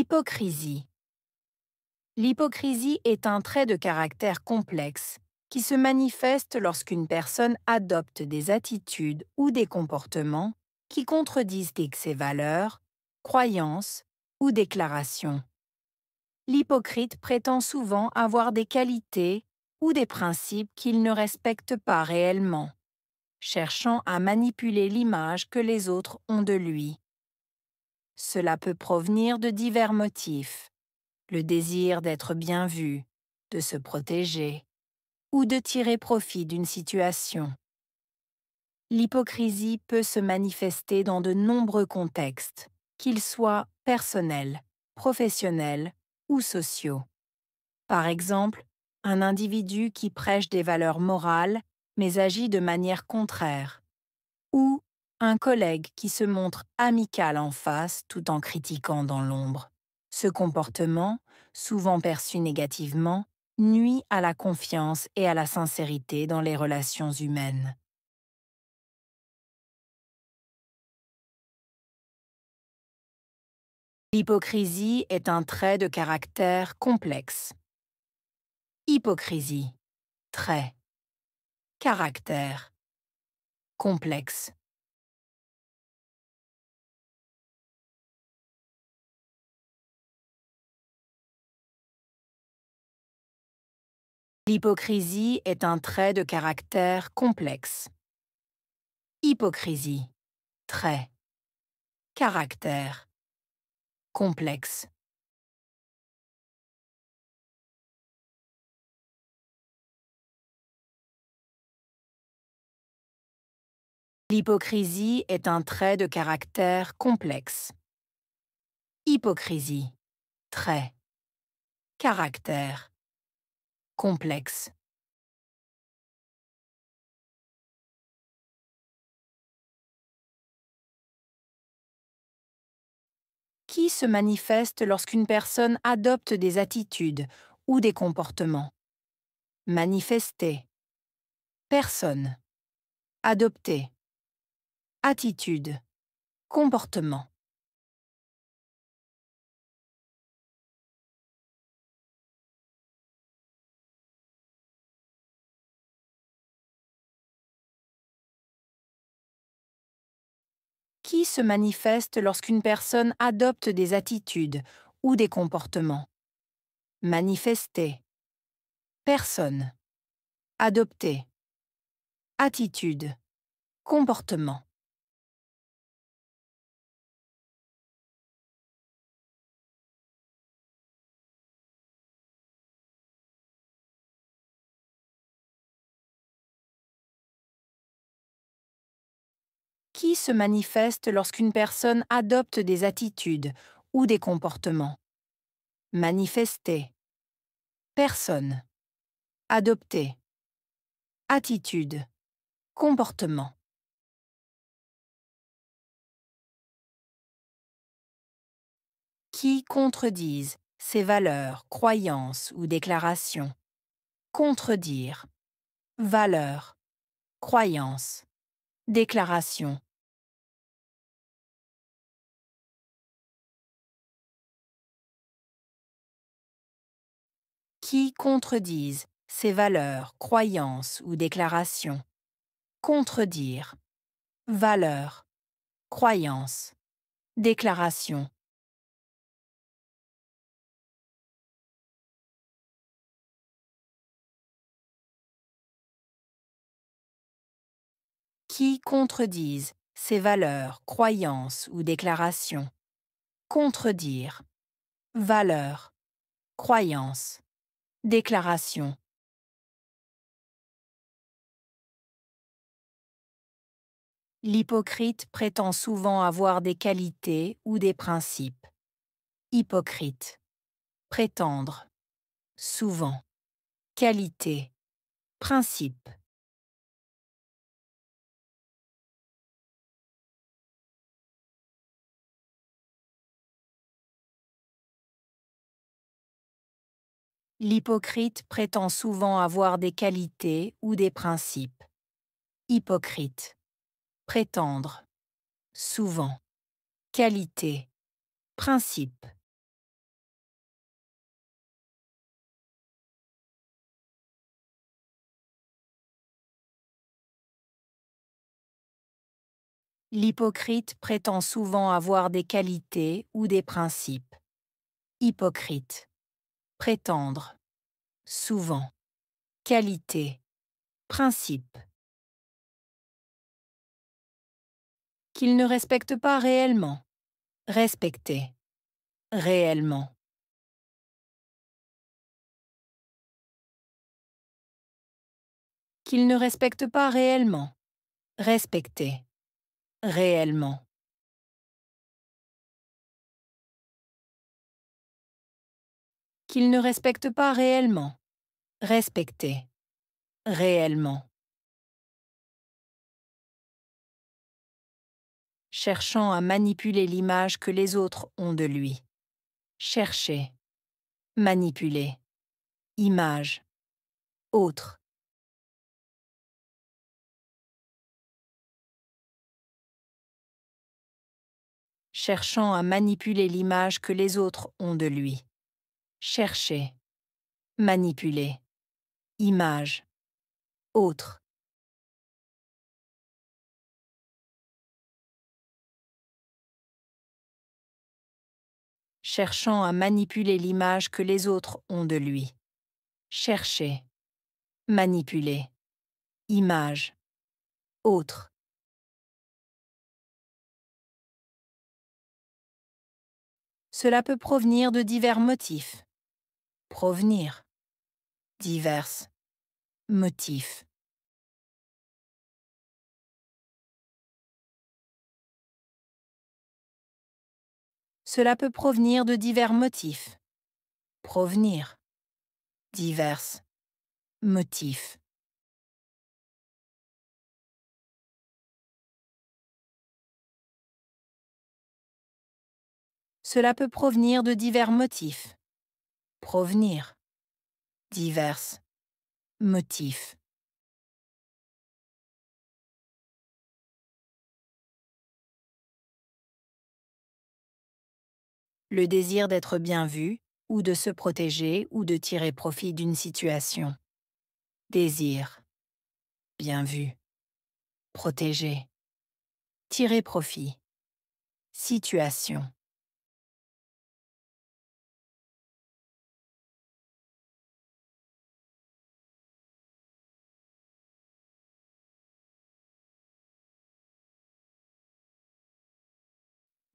L'hypocrisie. L'hypocrisie est un trait de caractère complexe qui se manifeste lorsqu'une personne adopte des attitudes ou des comportements qui contredisent ses valeurs, croyances ou déclarations. L'hypocrite prétend souvent avoir des qualités ou des principes qu'il ne respecte pas réellement, cherchant à manipuler l'image que les autres ont de lui. Cela peut provenir de divers motifs: le désir d'être bien vu, de se protéger ou de tirer profit d'une situation. L'hypocrisie peut se manifester dans de nombreux contextes, qu'ils soient personnels, professionnels ou sociaux. Par exemple, un individu qui prêche des valeurs morales mais agit de manière contraire, ou un collègue qui se montre amical en face tout en critiquant dans l'ombre. Ce comportement, souvent perçu négativement, nuit à la confiance et à la sincérité dans les relations humaines. L'hypocrisie est un trait de caractère complexe. Hypocrisie, trait, caractère, complexe. L'hypocrisie est un trait de caractère complexe. Hypocrisie, trait, caractère, complexe. L'hypocrisie est un trait de caractère complexe. Hypocrisie, trait, caractère, complexe. Qui se manifeste lorsqu'une personne adopte des attitudes ou des comportements? Manifester. Personne. Adopter. Attitude. Comportement. Qui se manifeste lorsqu'une personne adopte des attitudes ou des comportements? Manifester. Personne. Adopter. Attitude. Comportement. Qui se manifeste lorsqu'une personne adopte des attitudes ou des comportements? Manifester. Personne. Adopter. Attitude. Comportement. Qui contredisent ses valeurs, croyances ou déclarations. Contredire. Valeurs, croyances, déclaration. Qui contredisent ses valeurs, croyances ou déclarations. Contredire. Valeurs, croyances, déclaration. Qui contredisent ses valeurs, croyances ou déclarations. Contredire. Valeurs, croyances, déclaration. L'hypocrite prétend souvent avoir des qualités ou des principes. Hypocrite. Prétendre. Souvent. Qualité. Principe. L'hypocrite prétend souvent avoir des qualités ou des principes. Hypocrite. Prétendre. Souvent. Qualité. Principe. L'hypocrite prétend souvent avoir des qualités ou des principes. Hypocrite. Prétendre. Souvent. Qualité. Principe. Qu'il ne respecte pas réellement. Respecter. Réellement. Qu'il ne respecte pas réellement. Respecter. Réellement. Qu'il ne respecte pas réellement. Respecter. Réellement. Cherchant à manipuler l'image que les autres ont de lui. Chercher. Manipuler. Image. Autre. Cherchant à manipuler l'image que les autres ont de lui. Chercher. Manipuler. Image. Autre. Cherchant à manipuler l'image que les autres ont de lui. Chercher. Manipuler. Image. Autre. Cela peut provenir de divers motifs. Provenir. Divers. Motifs. Cela peut provenir de divers motifs. Provenir. Divers. Motifs. Cela peut provenir de divers motifs. Provenir. Divers. Motifs. Le désir d'être bien vu, ou de se protéger, ou de tirer profit d'une situation. Désir. Bien vu. Protéger. Tirer profit. Situation.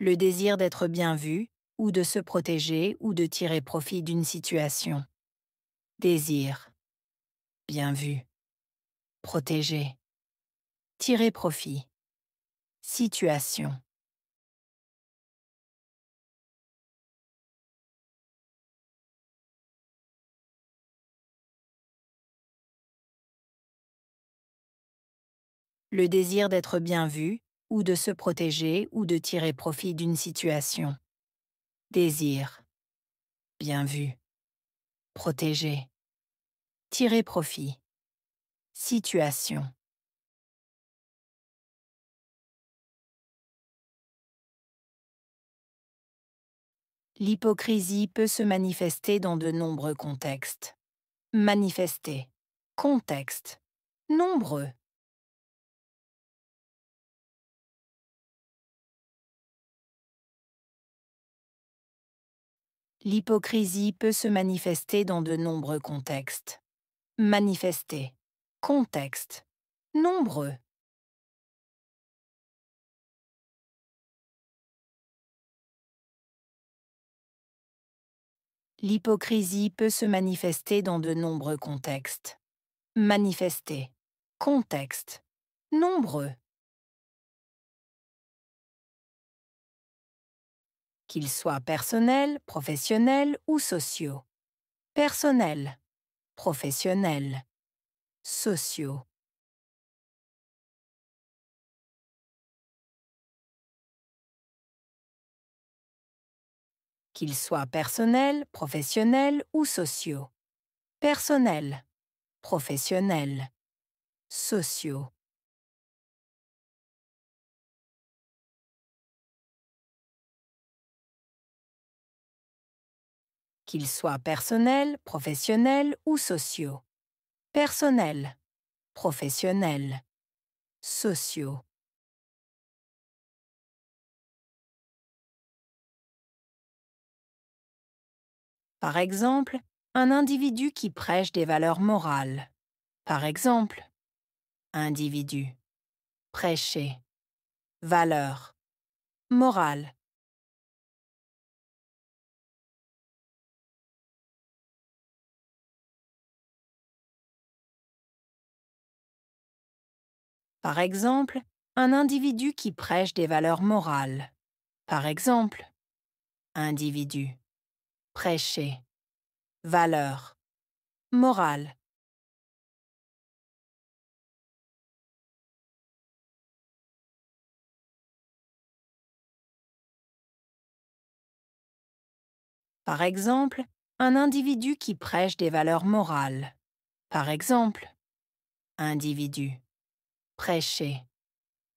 Le désir d'être bien vu, ou de se protéger, ou de tirer profit d'une situation. Désir. Bien vu. Protéger. Tirer profit. Situation. Le désir d'être bien vu, ou de se protéger, ou de tirer profit d'une situation. Désir. Bien vu. Protéger. Tirer profit. Situation. L'hypocrisie peut se manifester dans de nombreux contextes. Manifester. Contexte. Nombreux. L'hypocrisie peut se manifester dans de nombreux contextes. Manifester. Contexte. Nombreux. L'hypocrisie peut se manifester dans de nombreux contextes. Manifester. Contexte. Nombreux. Qu'ils soient personnels, professionnels ou sociaux. Personnels. Professionnels. Sociaux. Qu'ils soient personnels, professionnels ou sociaux. Personnels. Professionnels. Sociaux. Qu'ils soient personnels, professionnels ou sociaux. Personnels. Professionnels. Sociaux. Par exemple, un individu qui prêche des valeurs morales. Par exemple, individu, prêcher, valeur, morale. Par exemple, un individu qui prêche des valeurs morales. Par exemple, individu, prêcher, valeur, morale. Par exemple, un individu qui prêche des valeurs morales. Par exemple, individu, prêcher,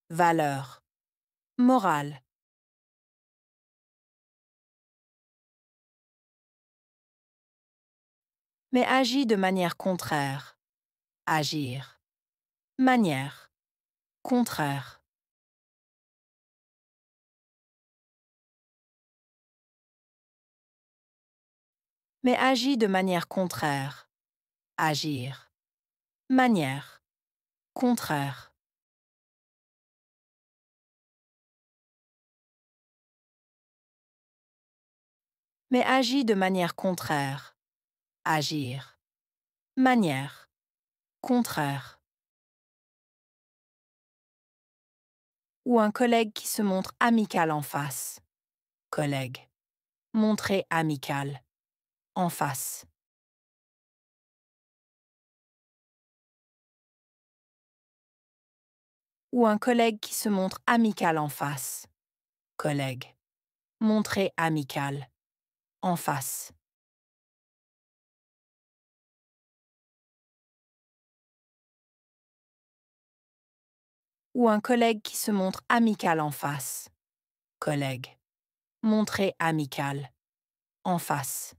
valeur, morale. Mais agit de manière contraire. Agir. Manière. Contraire. Mais agit de manière contraire. Agir. Manière. Contraire. Mais agit de manière contraire. Agir. Manière. Contraire. Ou un collègue qui se montre amical en face. Collègue. Montrer amical. En face. Ou un collègue qui se montre amical en face. Collègue. Montrer amical. En face. Ou un collègue qui se montre amical en face. Collègue. Montrer amical. En face.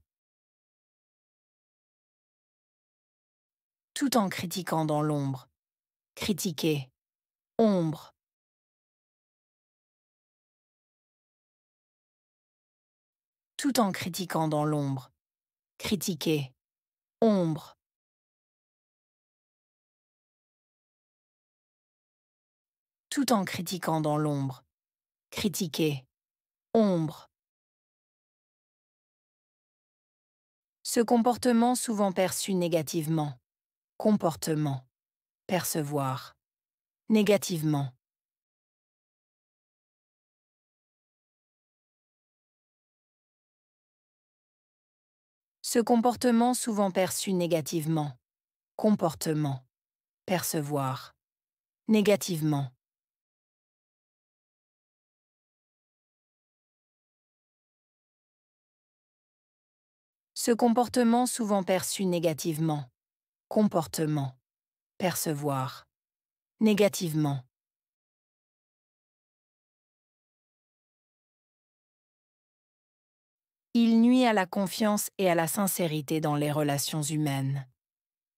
Tout en critiquant dans l'ombre. Critiquer. Ombre. Tout en critiquant dans l'ombre. Critiquer. Ombre. Tout en critiquant dans l'ombre. Critiquer. Ombre. Ce comportement souvent perçu négativement. Comportement. Percevoir. Négativement. Ce comportement souvent perçu négativement. Comportement. Percevoir. Négativement. Ce comportement souvent perçu négativement. Comportement. Percevoir. Négativement. Il nuit à la confiance et à la sincérité dans les relations humaines.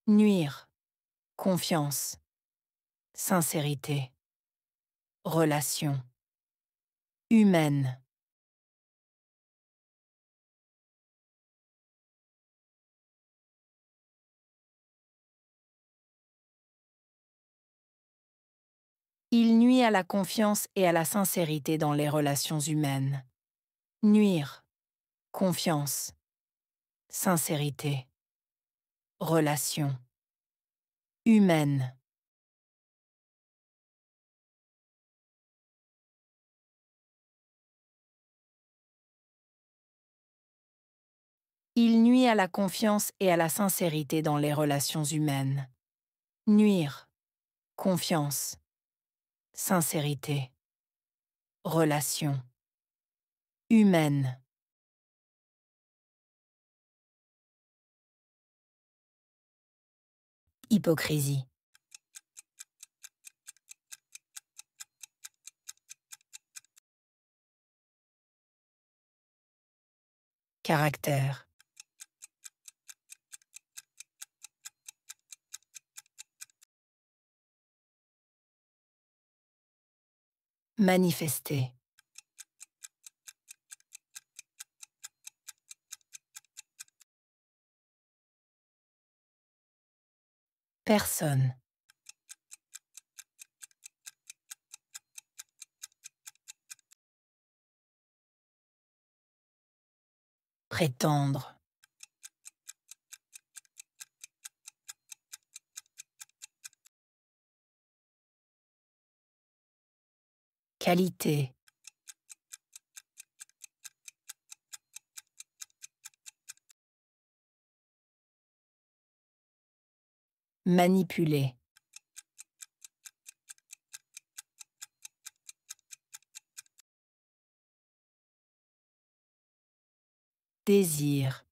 Nuire. Confiance. Sincérité. Relation. Humaine. Il nuit à la confiance et à la sincérité dans les relations humaines. Nuire. Confiance. Sincérité. Relation. Humaine. Il nuit à la confiance et à la sincérité dans les relations humaines. Nuire. Confiance. Sincérité. Relation. Humaine. Hypocrisie. Caractère. Manifester. Personne. Prétendre. Qualité. Manipuler. Désir.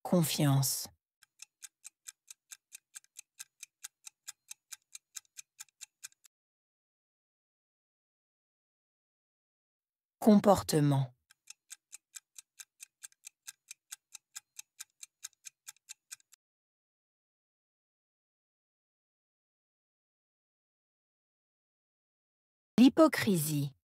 Confiance. Comportement. L'hypocrisie.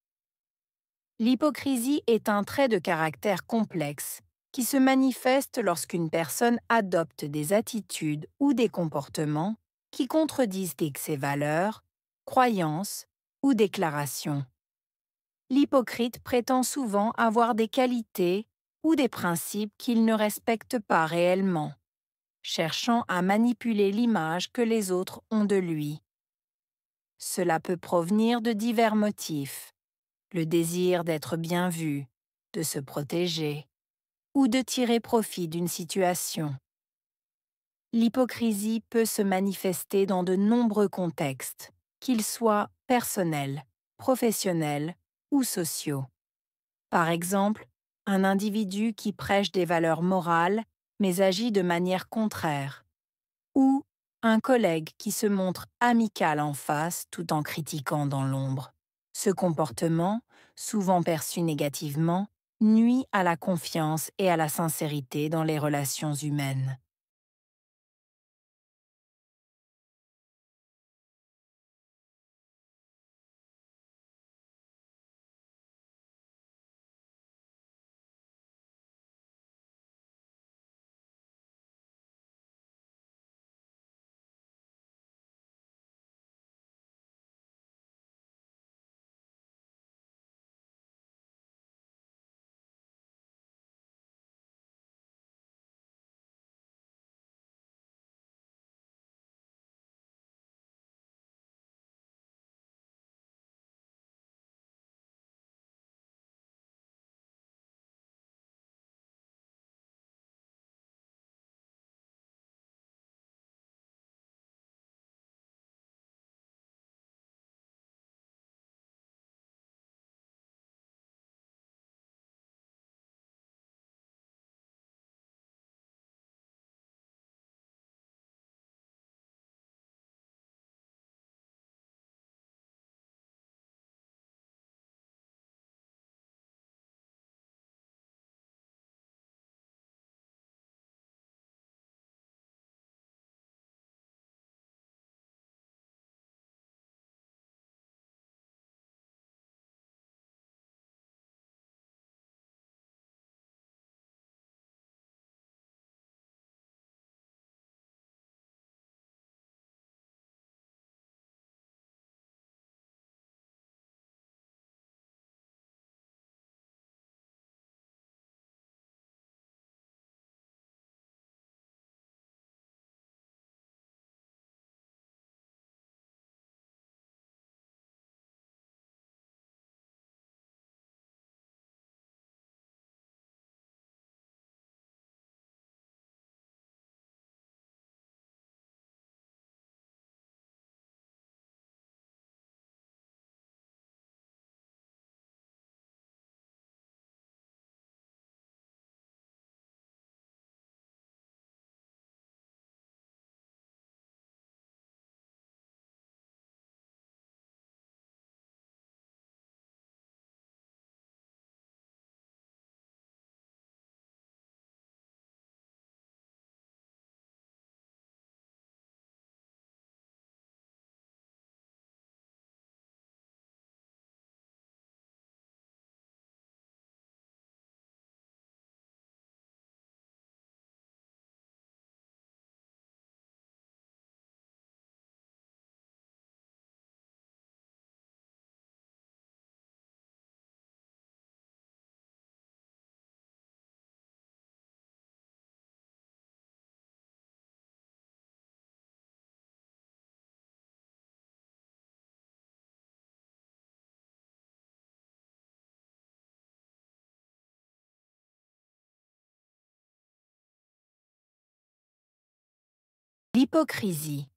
L'hypocrisie est un trait de caractère complexe qui se manifeste lorsqu'une personne adopte des attitudes ou des comportements qui contredisent ses valeurs, croyances ou déclarations. L'hypocrite prétend souvent avoir des qualités ou des principes qu'il ne respecte pas réellement, cherchant à manipuler l'image que les autres ont de lui. Cela peut provenir de divers motifs: le désir d'être bien vu, de se protéger ou de tirer profit d'une situation. L'hypocrisie peut se manifester dans de nombreux contextes, qu'ils soient personnels, professionnels ou sociaux. Par exemple, un individu qui prêche des valeurs morales mais agit de manière contraire, ou un collègue qui se montre amical en face tout en critiquant dans l'ombre. Ce comportement, souvent perçu négativement, nuit à la confiance et à la sincérité dans les relations humaines. L'hypocrisie.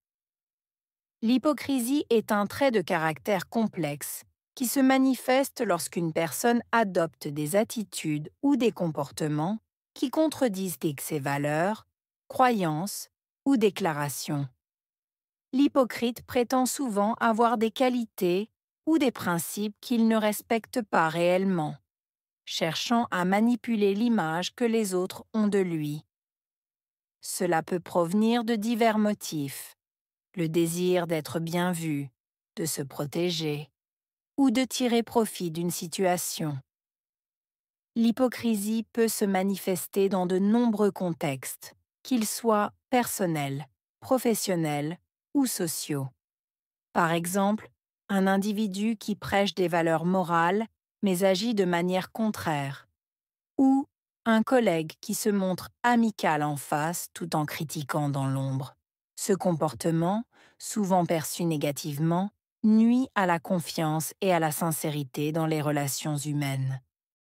L'hypocrisie est un trait de caractère complexe qui se manifeste lorsqu'une personne adopte des attitudes ou des comportements qui contredisent ses valeurs, croyances ou déclarations. L'hypocrite prétend souvent avoir des qualités ou des principes qu'il ne respecte pas réellement, cherchant à manipuler l'image que les autres ont de lui. Cela peut provenir de divers motifs: le désir d'être bien vu, de se protéger ou de tirer profit d'une situation. L'hypocrisie peut se manifester dans de nombreux contextes, qu'ils soient personnels, professionnels ou sociaux. Par exemple, un individu qui prêche des valeurs morales mais agit de manière contraire, ou un collègue qui se montre amical en face tout en critiquant dans l'ombre. Ce comportement, souvent perçu négativement, nuit à la confiance et à la sincérité dans les relations humaines.